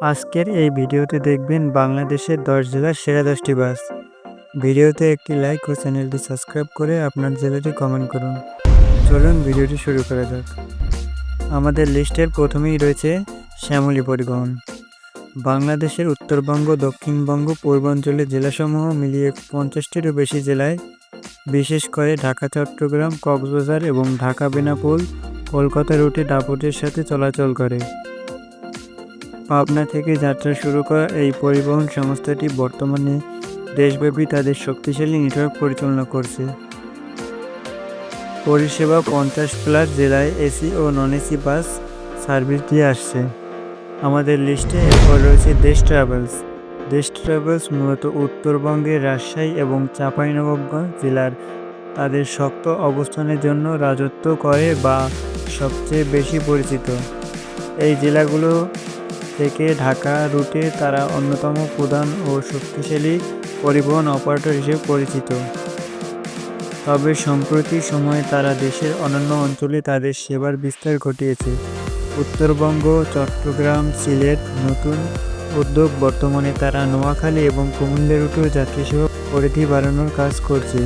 আজকের এই ভিডিওতে দেখবেন বাংলাদেশের ১০ জেলার সেরা ১০টি বাস। ভিডিওতে একটি লাইক ও চ্যানেলটি সাবস্ক্রাইব করে আপনার জেলাটি কমেন্ট করুন। চলুন ভিডিওটি শুরু করা যাক। আমাদের লিস্টের প্রথমেই রয়েছে শ্যামলী পরিবহন। বাংলাদেশের উত্তরবঙ্গ, দক্ষিণবঙ্গ, পূর্বাঞ্চলের জেলাসমূহ মিলিয়ে ৫০টিরও বেশি জেলায়, বিশেষ করে ঢাকা, চট্টগ্রাম, কক্সবাজার এবং ঢাকা বেনাপোল কলকাতা রুটে দাপটের সাথে চলাচল করে। পাবনা থেকে যাত্রা শুরু করা এই পরিবহন সংস্থাটি বর্তমানে দেশব্যাপী তাদের শক্তিশালী নেটওয়ার্ক পরিচালনা করছে। পরিষেবা ৫০+ জেলায় এসি ও নন এসি বাস সার্ভিস দিয়ে আসছে। আমাদের লিস্টে এরপর রয়েছে দেশ ট্রাভেলস। দেশ ট্রাভেলস মূলত উত্তরবঙ্গের রাজশাহী এবং চাঁপাইনবাবগঞ্জ জেলার তাদের শক্ত অবস্থানের জন্য রাজত্ব করে বা সবচেয়ে বেশি পরিচিত। এই জেলাগুলো থেকে ঢাকা রুটে তারা অন্যতম প্রধান ও শক্তিশালী পরিবহন অপারেটর হিসেবে পরিচিত। তবে সম্প্রতি সময়ে তারা দেশের অন্যান্য অঞ্চলে তাদের সেবার বিস্তার ঘটিয়েছে। উত্তরবঙ্গ, চট্টগ্রাম, সিলেট নতুন উদ্যোগ বর্তমানে তারা নোয়াখালী এবং কুমিল্লা রুটেও যাত্রী সেবা পরিধি বাড়ানোর কাজ করছে।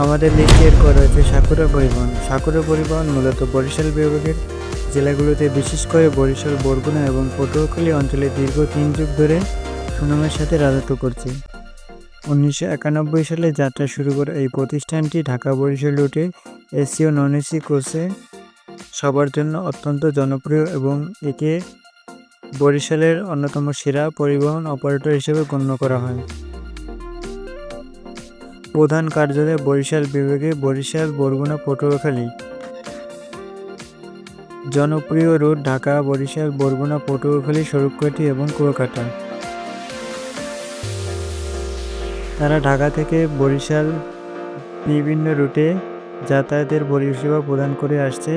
আমাদের লিস্টে এরপর রয়েছে সাকুরা পরিবহন। সাকুরা পরিবহন মূলত বরিশাল বিভাগের জেলাগুলোতে, বিশেষ করে বরিশাল, বরগুনা এবং পটুয়াখালী অঞ্চলে দীর্ঘ ৩ যুগ ধরে সুনামের সাথে রাজত্ব করছে। ১৯৯১ সালে যাত্রা শুরু করে এই প্রতিষ্ঠানটি ঢাকা বরিশাল রুটে এসি ও নন এসি কোচে সবার জন্য অত্যন্ত জনপ্রিয় এবং একে বরিশালের অন্যতম সেরা পরিবহন অপারেটর হিসেবে গণ্য করা হয়। প্রধান কার্যালয় বরিশাল বিভাগে, বরিশাল, বরগুনা, পটুয়াখালী। জনপ্রিয় রুট ঢাকা, বরিশাল, বরগুনা, পটুয়াখালী, স্বরূপকাঠি এবং কুয়াকাটা। তারা ঢাকা থেকে বরিশাল বিভিন্ন রুটে যাতায়াতের পরিষেবা প্রদান করে আসছে।